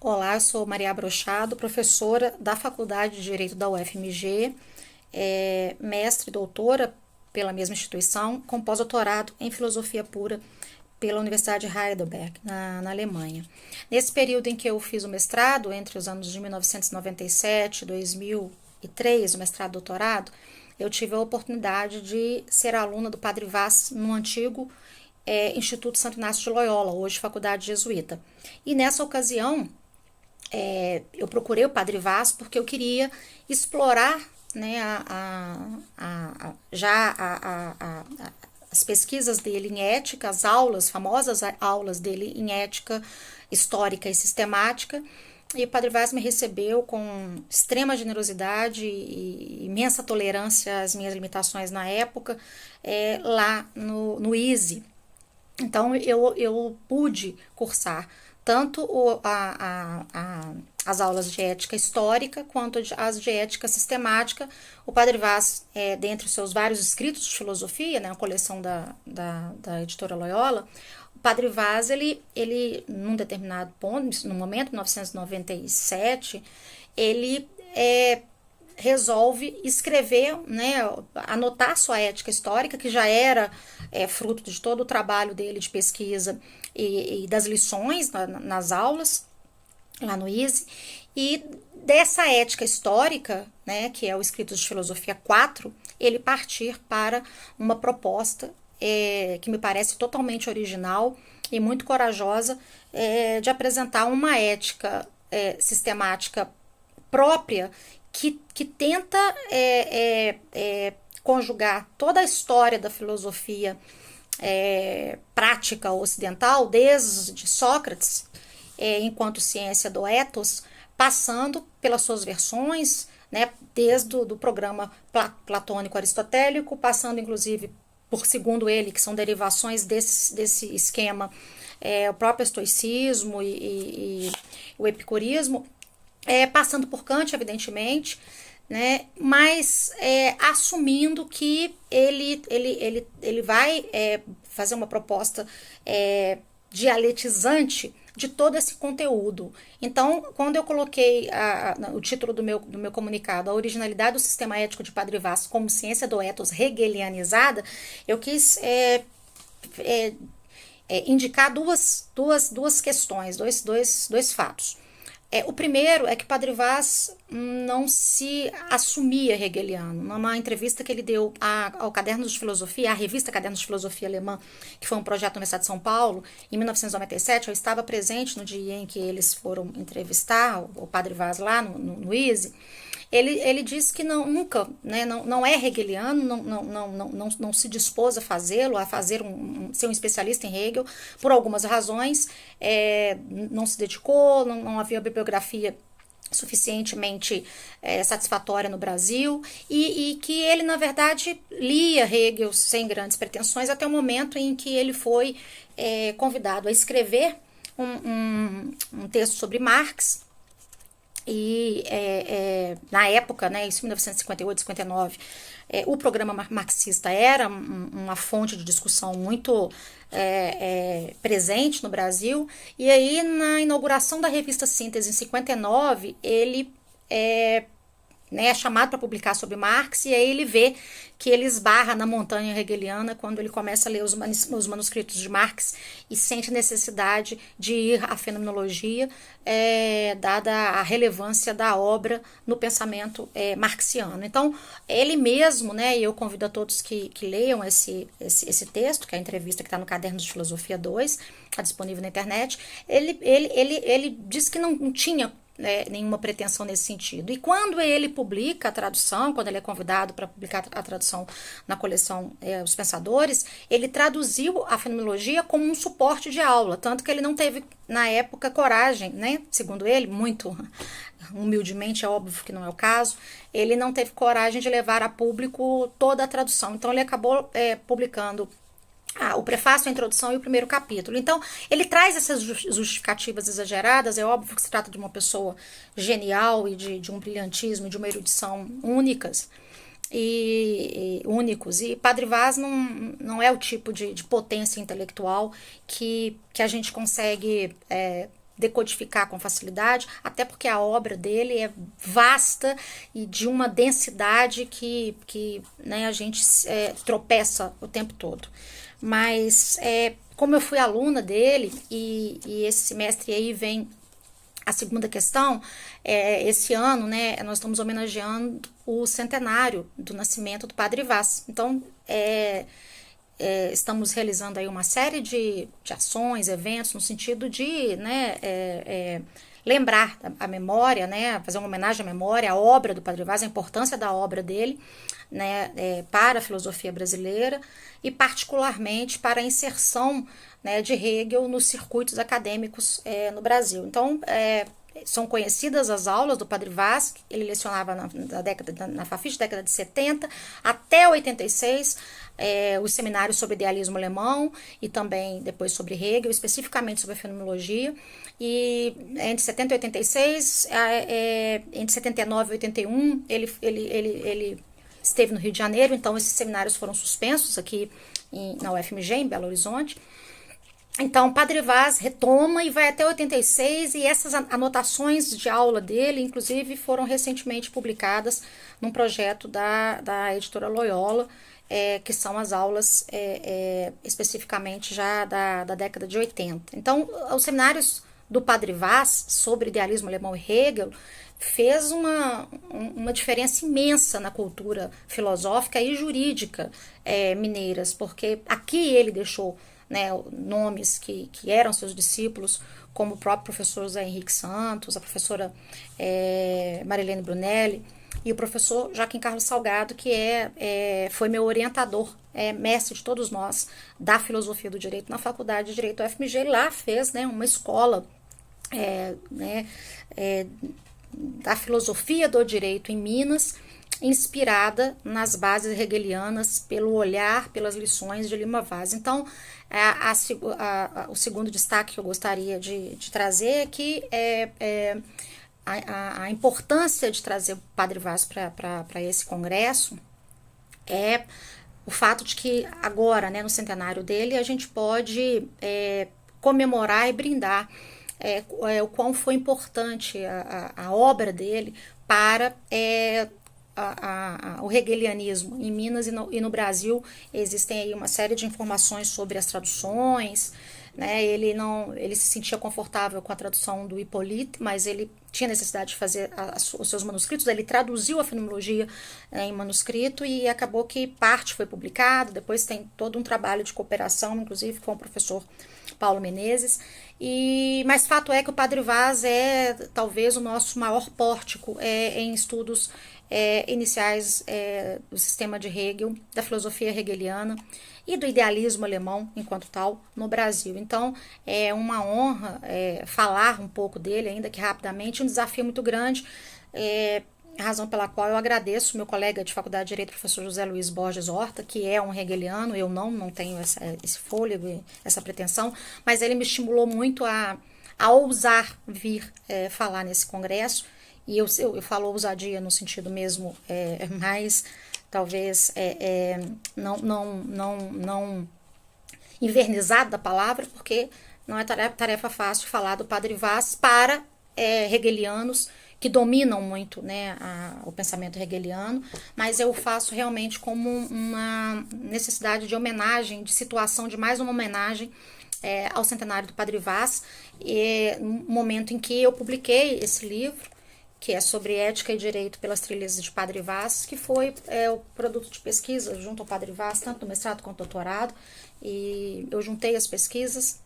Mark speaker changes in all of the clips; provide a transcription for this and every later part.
Speaker 1: Olá, eu sou Maria Brochado, professora da Faculdade de Direito da UFMG, mestre e doutora pela mesma instituição, com pós-doutorado em Filosofia Pura pela Universidade de Heidelberg, na Alemanha. Nesse período em que eu fiz o mestrado, entre os anos de 1997 e 2003, o mestrado e doutorado, eu tive a oportunidade de ser aluna do Padre Vaz no antigo Instituto Santo Inácio de Loyola, hoje Faculdade Jesuíta. E nessa ocasião, eu procurei o Padre Vaz porque eu queria explorar, né, as pesquisas dele em ética, as aulas, famosas aulas dele em ética histórica e sistemática. E o Padre Vaz me recebeu com extrema generosidade e imensa tolerância às minhas limitações na época, lá no ISE. Então eu pude cursar tanto as aulas de ética histórica quanto as de ética sistemática. O Padre Vaz, dentre os seus vários escritos de filosofia, né, a coleção da editora Loyola, o Padre Vaz, num determinado ponto, no momento, em 1997, ele resolve escrever, né, anotar sua ética histórica, que já era fruto de todo o trabalho dele de pesquisa e das lições nas aulas, lá no ISE, e dessa ética histórica, né, que é o Escritos de Filosofia 4, ele partir para uma proposta que me parece totalmente original e muito corajosa, de apresentar uma ética sistemática própria que tenta conjugar toda a história da filosofia prática ocidental, desde Sócrates, enquanto ciência do ethos, passando pelas suas versões, né, desde do programa platônico aristotélico, passando inclusive por, segundo ele, que são derivações desse esquema, o próprio estoicismo e o epicurismo, passando por Kant, evidentemente, né, mas assumindo que ele vai fazer uma proposta dialetizante de todo esse conteúdo. Então, quando eu coloquei o título do meu comunicado, a originalidade do sistema ético de Padre Vaz como ciência do ethos hegelianizada, eu quis indicar duas questões, dois fatos. O primeiro é que Padre Vaz não se assumia hegeliano. Numa entrevista que ele deu ao Cadernos de Filosofia, à revista Cadernos de Filosofia Alemã, que foi um projeto da Universidade de São Paulo, em 1997, eu estava presente no dia em que eles foram entrevistar o Padre Vaz lá no ISE. Ele disse que nunca, né, não é hegeliano, não se dispôs a fazê-lo, ser um especialista em Hegel, por algumas razões, não se dedicou, não havia bibliografia suficientemente satisfatória no Brasil, e que ele, na verdade, lia Hegel sem grandes pretensões, até o momento em que ele foi convidado a escrever um texto sobre Marx. E na época, né, isso em 1958, 59, o programa marxista era uma fonte de discussão muito presente no Brasil. E aí, na inauguração da revista Síntese, em 59, ele é chamado para publicar sobre Marx, e aí ele vê que ele esbarra na montanha hegeliana quando ele começa a ler os manuscritos de Marx e sente necessidade de ir à fenomenologia, dada a relevância da obra no pensamento marxiano. Então, ele mesmo, né, e eu convido a todos que leiam esse texto, que é a entrevista que está no Caderno de Filosofia 2, está disponível na internet, ele diz que não tinha nenhuma pretensão nesse sentido. E quando ele publica a tradução, quando ele é convidado para publicar a tradução na coleção Os Pensadores, ele traduziu a fenomenologia como um suporte de aula, tanto que ele não teve, na época, coragem, né, segundo ele, muito humildemente, é óbvio que não é o caso, ele não teve coragem de levar a público toda a tradução. Então ele acabou publicando o prefácio, a introdução e o primeiro capítulo. Então, ele traz essas justificativas exageradas. É óbvio que se trata de uma pessoa genial e de um brilhantismo e de uma erudição únicos. E Padre Vaz não é o tipo de potência intelectual que a gente consegue decodificar com facilidade, até porque a obra dele é vasta e de uma densidade que né, a gente tropeça o tempo todo. Mas como eu fui aluna dele, e esse semestre aí vem a segunda questão, esse ano, né, nós estamos homenageando o centenário do nascimento do Padre Vaz. Então, estamos realizando aí uma série de ações, eventos, no sentido de né, lembrar a memória, né, fazer uma homenagem à memória, à obra do Padre Vaz, a importância da obra dele, né, para a filosofia brasileira e particularmente para a inserção, né, de Hegel nos circuitos acadêmicos no Brasil. Então, são conhecidas as aulas do Padre Vaz, ele lecionava na Fafiche, década de 70 até 86, os seminários sobre idealismo alemão e também depois sobre Hegel, especificamente sobre a fenomenologia. E entre 70 e 86, entre 79 e 81, ele esteve no Rio de Janeiro, então esses seminários foram suspensos aqui na UFMG, em Belo Horizonte. Então, Padre Vaz retoma e vai até 86, e essas anotações de aula dele, inclusive, foram recentemente publicadas num projeto da editora Loyola, que são as aulas especificamente já da década de 80. Então, os seminários do Padre Vaz sobre idealismo alemão e Hegel fez uma diferença imensa na cultura filosófica e jurídica mineiras, porque aqui ele deixou, né, nomes que eram seus discípulos, como o próprio professor José Henrique Santos, a professora Marilene Brunelli e o professor Joaquim Carlos Salgado, que foi meu orientador, mestre de todos nós da filosofia do direito na Faculdade de Direito da UFMG. Ele lá fez, né, uma escola da filosofia do direito em Minas, inspirada nas bases hegelianas, pelo olhar, pelas lições de Lima Vaz. Então, o segundo destaque que eu gostaria de trazer é que a importância de trazer o Padre Vaz para esse congresso é o fato de que agora, né, no centenário dele, a gente pode comemorar e brindar o quão foi importante a obra dele para o hegelianismo em Minas e no Brasil. Existem aí uma série de informações sobre as traduções, né? Ele se sentia confortável com a tradução do Hippolyte, mas ele tinha necessidade de fazer os seus manuscritos. Ele traduziu a fenomenologia em manuscrito e acabou que parte foi publicado. Depois tem todo um trabalho de cooperação, inclusive com o professor Paulo Menezes. Mas fato é que o Padre Vaz é talvez o nosso maior pórtico em estudos iniciais do sistema de Hegel, da filosofia hegeliana e do idealismo alemão enquanto tal no Brasil. Então é uma honra falar um pouco dele, ainda que rapidamente, um desafio muito grande, razão pela qual eu agradeço meu colega de faculdade de Direito, professor José Luiz Borges Horta, que é um hegeliano. Eu não tenho esse fôlego, essa pretensão, mas ele me estimulou muito a ousar vir falar nesse congresso. E eu falo ousadia no sentido mesmo mais, talvez, não invernizado da palavra, porque não é tarefa fácil falar do Padre Vaz para hegelianos que dominam muito, né, o pensamento hegeliano, mas eu faço realmente como uma necessidade de homenagem, de situação, de mais uma homenagem ao centenário do Padre Vaz, no momento em que eu publiquei esse livro, que é sobre ética e direito pelas trilhas de Padre Vaz, que foi o produto de pesquisa junto ao Padre Vaz, tanto no mestrado quanto no doutorado, e eu juntei as pesquisas,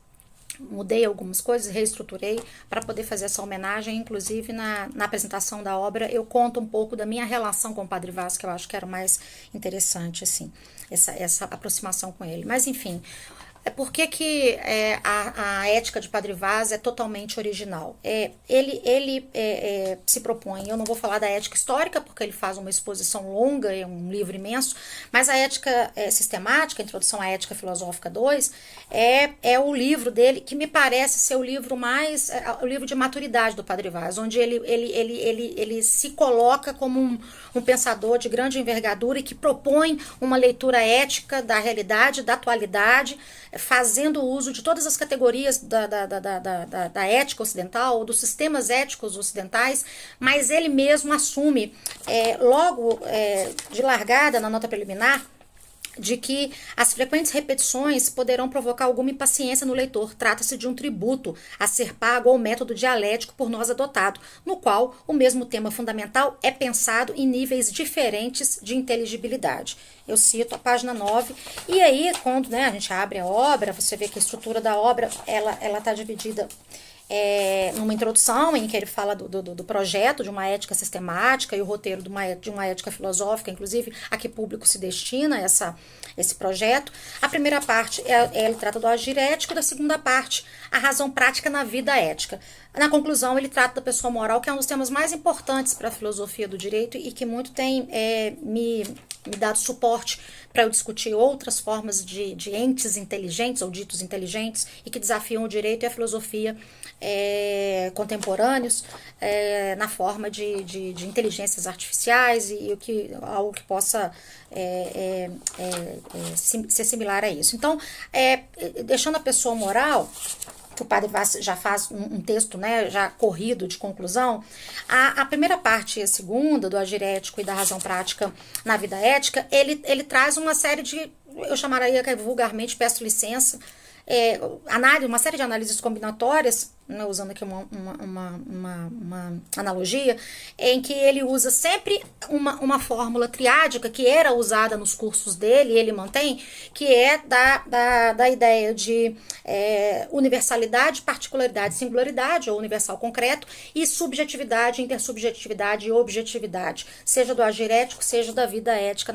Speaker 1: mudei algumas coisas, reestruturei para poder fazer essa homenagem. Inclusive na apresentação da obra eu conto um pouco da minha relação com o Padre Vaz, que eu acho que era o mais interessante, assim, essa aproximação com ele. Mas enfim, por que a ética de Padre Vaz é totalmente original? Ele se propõe, eu não vou falar da ética histórica, porque ele faz uma exposição longa, é um livro imenso, mas a ética sistemática, a Introdução à Ética Filosófica 2, é o livro dele, que me parece ser o livro mais, o livro de maturidade do Padre Vaz, onde ele se coloca como um pensador de grande envergadura e que propõe uma leitura ética da realidade, da atualidade, fazendo uso de todas as categorias da ética ocidental, ou dos sistemas éticos ocidentais, mas ele mesmo assume, logo de largada na nota preliminar, de que as frequentes repetições poderão provocar alguma impaciência no leitor. Trata-se de um tributo a ser pago ao método dialético por nós adotado, no qual o mesmo tema fundamental é pensado em níveis diferentes de inteligibilidade. Eu cito a página 9, e aí quando, né, a gente abre a obra, você vê que a estrutura da obra ela está dividida numa introdução em que ele fala do projeto de uma ética sistemática e o roteiro de uma ética filosófica, inclusive a que público se destina esse projeto. A primeira parte ele trata do agir ético, da segunda parte, a razão prática na vida ética. Na conclusão, ele trata da pessoa moral, que é um dos temas mais importantes para a filosofia do direito e que muito tem me dado suporte para eu discutir outras formas de entes inteligentes ou ditos inteligentes e que desafiam o direito e a filosofia contemporâneos na forma de inteligências artificiais e algo que possa ser similar a isso. Então, deixando a pessoa moral, que o padre Vaz já faz um texto, né, já corrido de conclusão, a primeira parte e a segunda, do agir ético e da razão prática na vida ética, ele traz uma série de, eu chamaria vulgarmente, peço licença, uma série de análises combinatórias, né, usando aqui uma analogia, em que ele usa sempre uma fórmula triádica que era usada nos cursos dele, e ele mantém, que é da ideia de universalidade, particularidade, singularidade, ou universal concreto, e subjetividade, intersubjetividade e objetividade, seja do agir ético, seja da vida ética,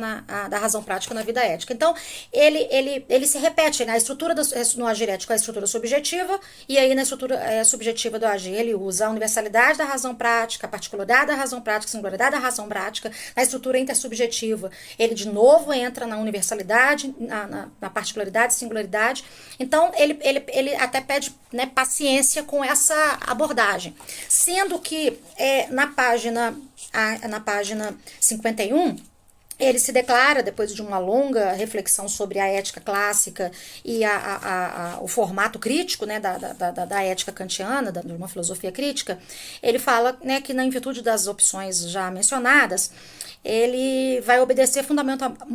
Speaker 1: da razão prática na vida ética. Então, ele se repete, né? A estrutura no agir ético é a estrutura subjetiva, e aí na estrutura subjetiva do agir ele usa a universalidade da razão prática, a particularidade da razão prática, a singularidade da razão prática. Na estrutura intersubjetiva ele de novo entra na universalidade, na particularidade, singularidade. Então ele até pede, né, paciência com essa abordagem, sendo que na página 51 ele se declara, depois de uma longa reflexão sobre a ética clássica e o formato crítico, né, da ética kantiana, de uma filosofia crítica, ele fala, né, que, em virtude das opções já mencionadas, ele vai obedecer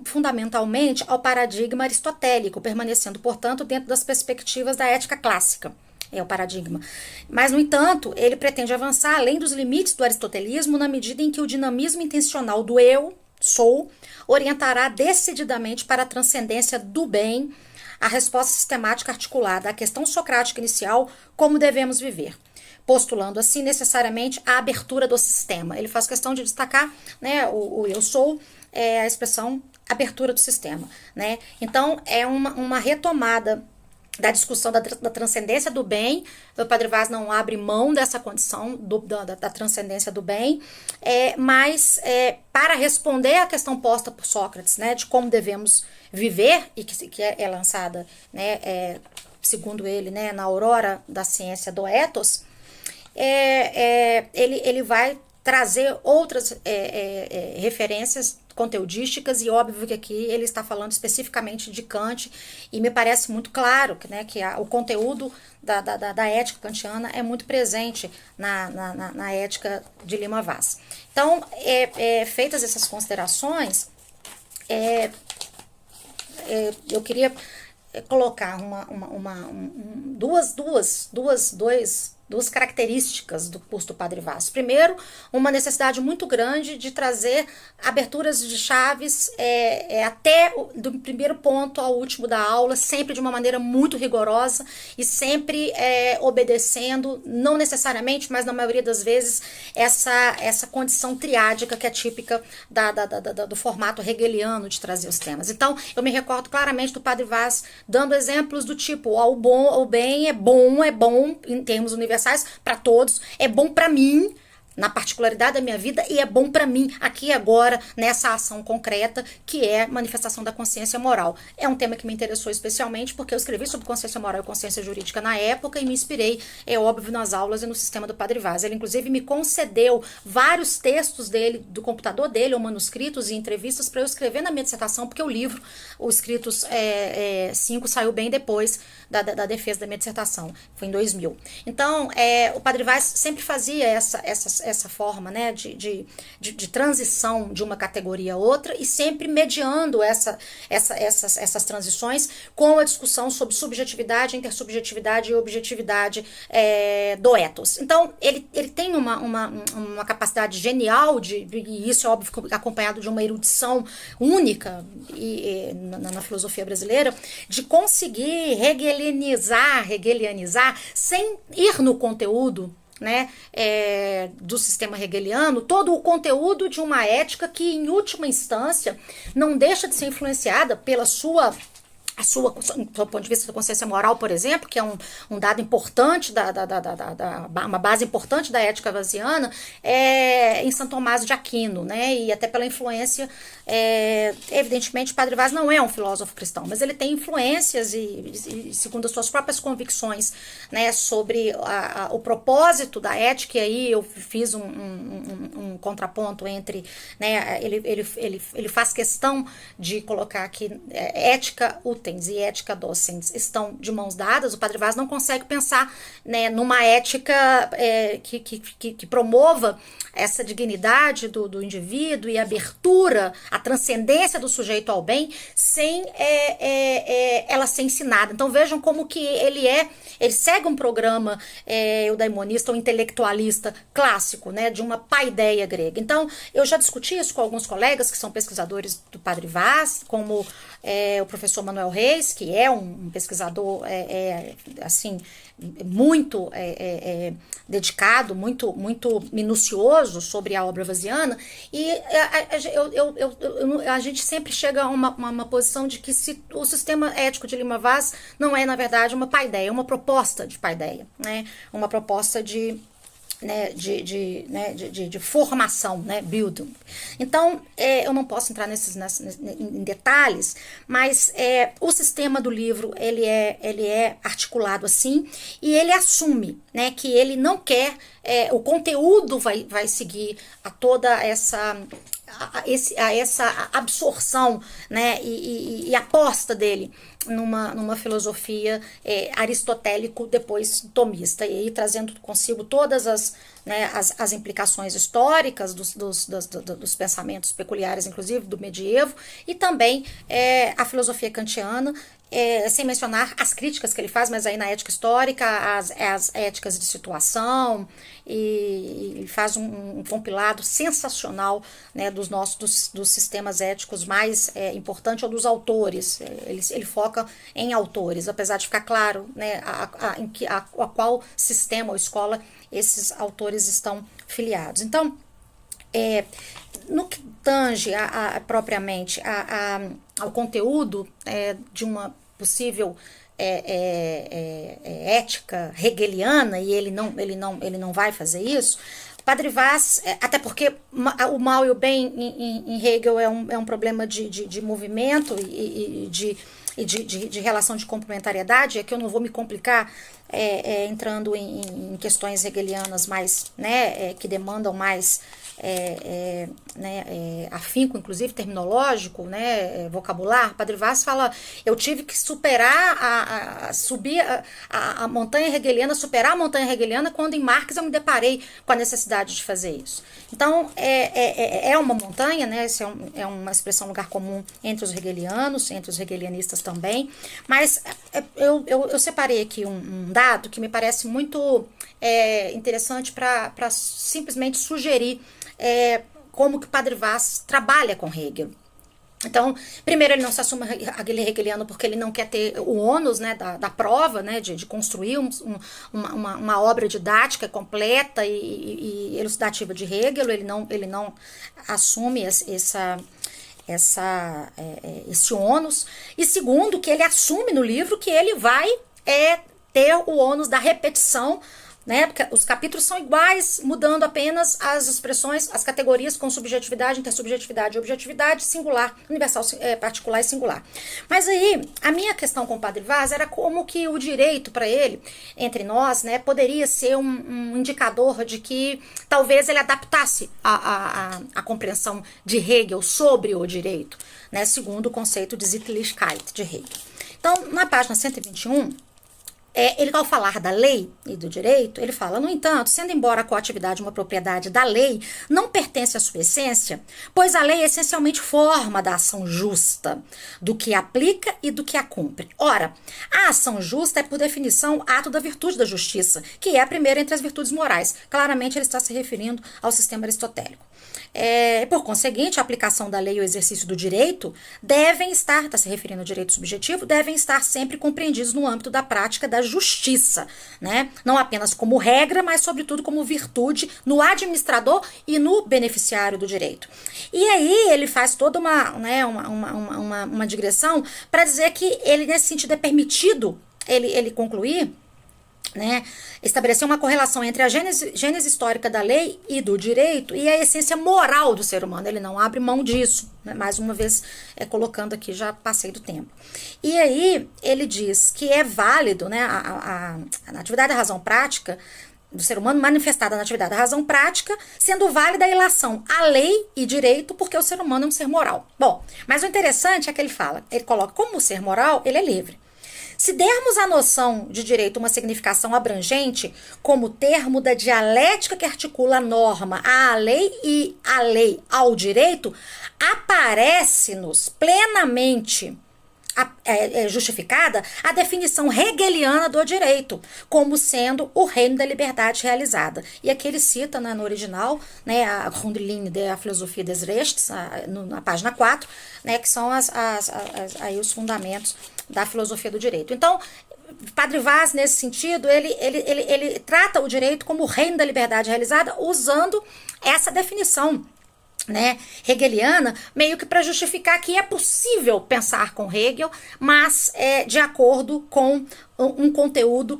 Speaker 1: fundamentalmente ao paradigma aristotélico, permanecendo, portanto, dentro das perspectivas da ética clássica. É o paradigma. Mas, no entanto, ele pretende avançar além dos limites do aristotelismo na medida em que o dinamismo intencional do eu, sou, orientará decididamente para a transcendência do bem, a resposta sistemática articulada à questão socrática inicial, como devemos viver, postulando assim necessariamente a abertura do sistema. Ele faz questão de destacar, né, o eu sou, a expressão abertura do sistema, né? Então, é uma retomada da discussão da transcendência do bem. O Padre Vaz não abre mão dessa condição da transcendência do bem, mas para responder à questão posta por Sócrates, né, de como devemos viver, e que é lançada, né, segundo ele, né, na aurora da ciência do ethos, ele vai trazer outras referências conteudísticas, e óbvio que aqui ele está falando especificamente de Kant, e me parece muito claro que, né, que o conteúdo da ética kantiana é muito presente na ética de Lima Vaz. Então, feitas essas considerações, eu queria colocar duas características do curso do Padre Vaz. Primeiro, uma necessidade muito grande de trazer aberturas de chaves até do primeiro ponto ao último da aula, sempre de uma maneira muito rigorosa e sempre obedecendo, não necessariamente, mas na maioria das vezes, essa condição triádica que é típica do formato hegeliano de trazer os temas. Então, eu me recordo claramente do Padre Vaz dando exemplos do tipo, o bem é bom em termos universais para todos, é bom para mim, na particularidade da minha vida e é bom para mim aqui e agora, nessa ação concreta, que é manifestação da consciência moral. É um tema que me interessou especialmente porque eu escrevi sobre consciência moral e consciência jurídica na época e me inspirei, é óbvio, nas aulas e no sistema do Padre Vaz. Ele, inclusive, me concedeu vários textos dele, do computador dele, ou manuscritos e entrevistas para eu escrever na minha dissertação, porque o livro, o Escritos 5, saiu bem depois da defesa da minha dissertação. Foi em 2000. Então, o Padre Vaz sempre fazia essa forma, né, de transição de uma categoria a outra e sempre mediando essas transições com a discussão sobre subjetividade, intersubjetividade e objetividade do ethos. Então, ele tem uma capacidade genial, e isso é óbvio acompanhado de uma erudição única na filosofia brasileira, de conseguir hegelianizar sem ir no conteúdo, né, do sistema hegeliano, todo o conteúdo de uma ética que, em última instância, não deixa de ser influenciada pela do ponto de vista da consciência moral, por exemplo, que é um dado importante, uma base importante da ética vaziana, em São Tomás de Aquino, né, e até pela influência, evidentemente, o Padre Vaz não é um filósofo cristão, mas ele tem influências e segundo as suas próprias convicções, né, sobre o propósito da ética, e aí eu fiz um contraponto entre, né, ele faz questão de colocar que ética utens e ética docens estão de mãos dadas. O Padre Vaz não consegue pensar, né, numa ética que promova essa dignidade do indivíduo e abertura, a transcendência do sujeito ao bem, sem ela ser ensinada. Então vejam como que ele segue um programa eudaimonista ou intelectualista clássico, né, de uma paideia grega. Então eu já discuti isso com alguns colegas que são pesquisadores do Padre Vaz, como o professor Manuel Reis, que é um pesquisador assim, muito dedicado, muito minucioso sobre a obra vaziana, e a gente sempre chega a uma posição de que o sistema ético de Lima Vaz não é, na verdade, uma paideia, é uma proposta de paideia, né? Uma proposta de formação, né, building. Então, eu não posso entrar em detalhes, mas o sistema do livro, ele é articulado assim, e ele assume, né, que ele não quer, o conteúdo vai seguir a toda essa absorção, né, e aposta dele numa filosofia aristotélico, depois tomista, e aí trazendo consigo todas as implicações históricas dos pensamentos peculiares, inclusive do medievo, e também a filosofia kantiana, sem mencionar as críticas que ele faz, mas aí na ética histórica, as éticas de situação, e faz um compilado sensacional, né, dos sistemas éticos mais importantes, ou dos autores. Ele foca em autores, apesar de ficar claro, né, a qual sistema ou escola esses autores estão filiados. Então, no que tange propriamente ao conteúdo de uma possível ética hegeliana, e ele não vai fazer isso, Padre Vaz, até porque o mal e o bem em Hegel é um problema de movimento e de relação de complementariedade, é que eu não vou me complicar entrando em questões hegelianas mais, né, que demandam mais afinco, inclusive terminológico, né, vocabular. Padre Vaz fala: eu tive que subir a montanha hegeliana, superar a montanha hegeliana, quando em Marx eu me deparei com a necessidade de fazer isso. Então, é uma montanha, né, isso é uma expressão lugar comum entre os hegelianos, entre os hegelianistas também, mas eu separei aqui um dado que me parece muito interessante para simplesmente sugerir como que o Padre Vaz trabalha com Hegel. Então, primeiro, ele não se assume hegeliano porque ele não quer ter o ônus, né, da prova, né, de construir uma obra didática completa e elucidativa de Hegel. Ele não assume esse ônus. E segundo, que ele assume no livro que ele vai ter o ônus da repetição né? Porque os capítulos são iguais, mudando apenas as expressões, as categorias com subjetividade, intersubjetividade, objetividade, singular, universal, particular e singular. Mas aí, a minha questão com o Padre Vaz era como que o direito para ele, entre nós, né, poderia ser um indicador de que talvez ele adaptasse a compreensão de Hegel sobre o direito, né, segundo o conceito de Sittlichkeit de Hegel. Então, na página 121, ele, ao falar da lei e do direito, ele fala: no entanto, sendo embora a coatividade uma propriedade da lei, não pertence à sua essência, pois a lei é essencialmente forma da ação justa, do que aplica e do que a cumpre. Ora, a ação justa é, por definição, ato da virtude da justiça, que é a primeira entre as virtudes morais. Claramente, ele está se referindo ao sistema aristotélico. Por conseguinte, a aplicação da lei e o exercício do direito devem estar, está se referindo ao direito subjetivo, devem estar sempre compreendidos no âmbito da prática da justiça, né? Não apenas como regra, mas sobretudo como virtude no administrador e no beneficiário do direito. E aí ele faz toda uma digressão para dizer que ele, nesse sentido, é permitido ele concluir, né, estabelecer uma correlação entre a gênese histórica da lei e do direito e a essência moral do ser humano. Ele não abre mão disso, né? Mais uma vez colocando aqui, já passei do tempo. E aí ele diz que é válido, né, a atividade da razão prática do ser humano manifestada na atividade da razão prática, sendo válida a ilação à lei e direito, porque o ser humano é um ser moral. Bom, mas o interessante é que ele coloca como o ser moral, ele é livre. Se dermos à noção de direito uma significação abrangente, como termo da dialética que articula a norma à lei e a lei ao direito, aparece-nos plenamente justificada a definição hegeliana do direito, como sendo o reino da liberdade realizada. E aqui ele cita, né, no original, né, a Grundlinie der Philosophie des Rechts, na página 4, né, que são aí os fundamentos da filosofia do direito. Então, Padre Vaz, nesse sentido, ele trata o direito como o reino da liberdade realizada, usando essa definição, né, hegeliana, meio que para justificar que é possível pensar com Hegel, mas de acordo com um conteúdo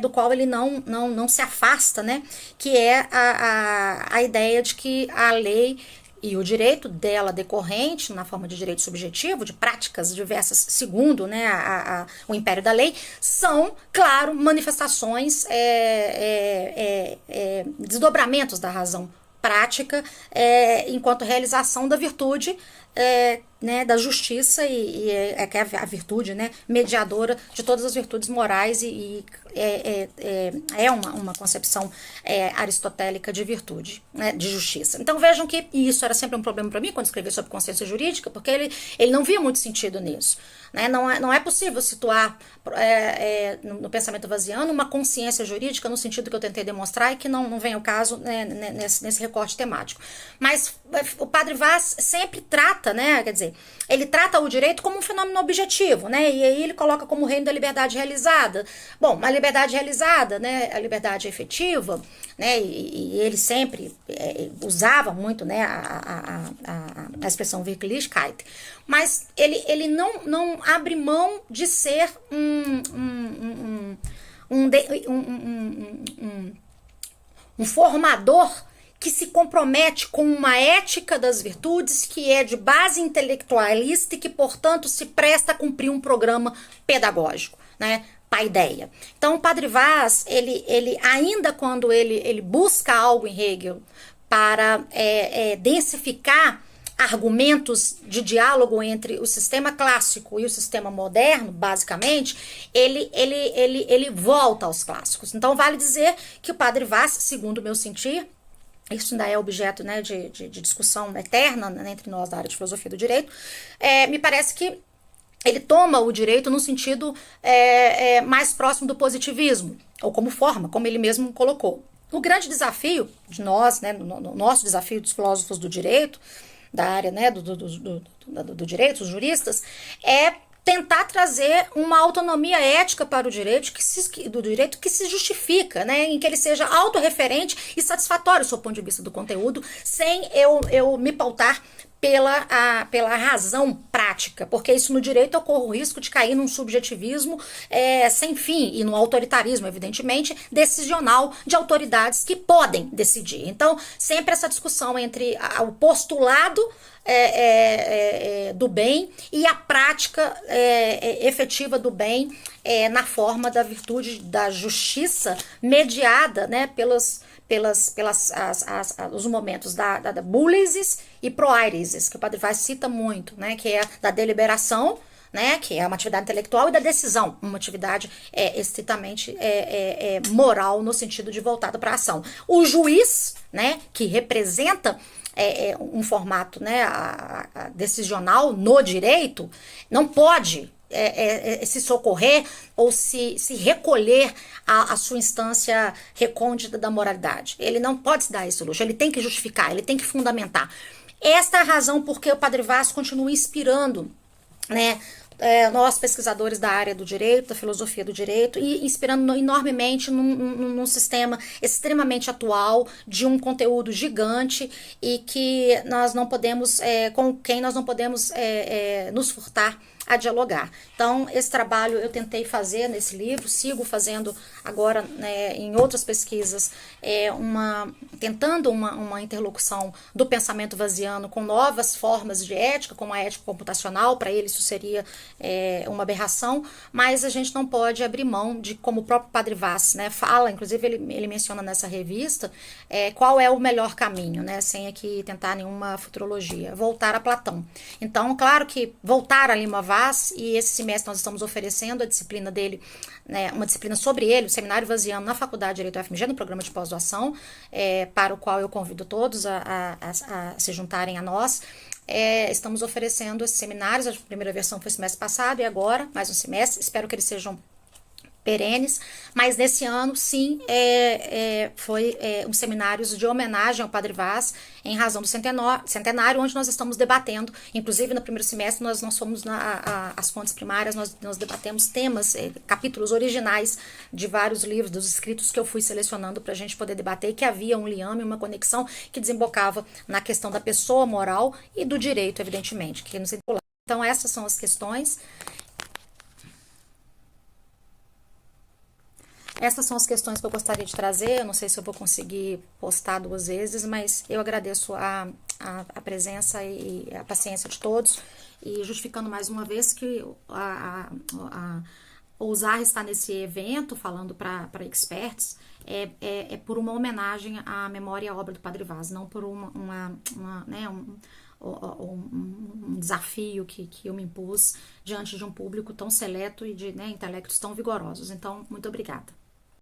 Speaker 1: do qual ele não se afasta, né, que é a ideia de que a lei e o direito dela decorrente, na forma de direito subjetivo, de práticas diversas, segundo, né, o império da lei, são, claro, manifestações, desdobramentos da razão prática, enquanto realização da virtude, né, da justiça que é a virtude, né, mediadora de todas as virtudes morais é uma concepção aristotélica de virtude, né, de justiça. Então vejam que isso era sempre um problema para mim quando escrevi sobre consciência jurídica, porque ele não via muito sentido nisso, né? Não é possível situar no pensamento vaziano uma consciência jurídica no sentido que eu tentei demonstrar e que não vem ao caso, né, nesse recorte temático. Mas o Padre Vaz sempre trata, né, quer dizer, ele trata o direito como um fenômeno objetivo, né, e aí ele coloca como reino da liberdade realizada. Bom, a liberdade realizada, né, a liberdade efetiva, né, e ele sempre usava muito, né, a expressão Wirklichkeit, mas ele não abre mão de ser um formador que se compromete com uma ética das virtudes que é de base intelectualista e que, portanto, se presta a cumprir um programa pedagógico, né? Paideia. Então, o Padre Vaz, ele ainda quando ele busca algo em Hegel para densificar argumentos de diálogo entre o sistema clássico e o sistema moderno, basicamente, ele volta aos clássicos. Então, vale dizer que o Padre Vaz, segundo o meu sentir, isso ainda é objeto, né, de discussão eterna, né, entre nós da área de filosofia do direito, me parece que ele toma o direito no sentido mais próximo do positivismo, ou como forma, como ele mesmo colocou. O grande desafio de nós, né, no nosso desafio dos filósofos do direito, da área, né, do direito, os juristas, é tentar trazer uma autonomia ética para o direito que se justifica, né, em que ele seja autorreferente e satisfatório do seu ponto de vista do conteúdo, sem eu me pautar pela razão prática, porque isso no direito ocorre o risco de cair num subjetivismo sem fim e no autoritarismo, evidentemente, decisional de autoridades que podem decidir. Então, sempre essa discussão entre o postulado do bem e a prática efetiva do bem na forma da virtude da justiça mediada, né, os momentos da búlisis e proairesis, que o Padre Vaz cita muito, né, que é da deliberação, né, que é uma atividade intelectual, e da decisão, uma atividade estritamente moral, no sentido de voltada para a ação. O juiz, né, que representa um formato, né, decisional no direito, não pode se socorrer ou se recolher à sua instância recôndita da moralidade. Ele não pode se dar esse luxo, ele tem que justificar, ele tem que fundamentar. Esta é a razão por que o Padre Vaz continua inspirando, né, nós pesquisadores da área do direito, da filosofia do direito, e inspirando enormemente num sistema extremamente atual, de um conteúdo gigante e que nós não podemos, com quem nós não podemos nos furtar a dialogar. Então, esse trabalho eu tentei fazer nesse livro, sigo fazendo agora, né, em outras pesquisas, tentando uma interlocução do pensamento vaziano com novas formas de ética, como a ética computacional. Para ele isso seria uma aberração, mas a gente não pode abrir mão de, como o próprio Padre Vaz, né, fala, inclusive ele menciona nessa revista, qual é o melhor caminho, né, sem aqui tentar nenhuma futurologia, voltar a Platão. Então, claro que voltar a Lima Vaz, e esse semestre nós estamos oferecendo a disciplina dele, né, uma disciplina sobre ele, o Seminário Vaziano, na Faculdade de Direito UFMG, no programa de pós-doação, para o qual eu convido todos a se juntarem a nós. Estamos oferecendo esses seminários, a primeira versão foi semestre passado e agora, mais um semestre, espero que eles sejam perenes, mas nesse ano, sim, foi um seminário de homenagem ao Padre Vaz, em razão do centenário, onde nós estamos debatendo, inclusive no primeiro semestre nós não fomos as fontes primárias, nós debatemos temas, capítulos originais de vários livros, dos escritos que eu fui selecionando para a gente poder debater, que havia um liame, uma conexão que desembocava na questão da pessoa moral e do direito, evidentemente, que nos vincula. Então essas são as questões. Essas são as questões que eu gostaria de trazer. Eu não sei se eu vou conseguir postar 2 vezes, mas eu agradeço a presença e a paciência de todos. E justificando mais uma vez que ousar estar nesse evento, falando para experts, é por uma homenagem à memória e à obra do Padre Vaz, não por né, um desafio que eu me impus diante de um público tão seleto e de, né, intelectos tão vigorosos. Então, muito obrigada.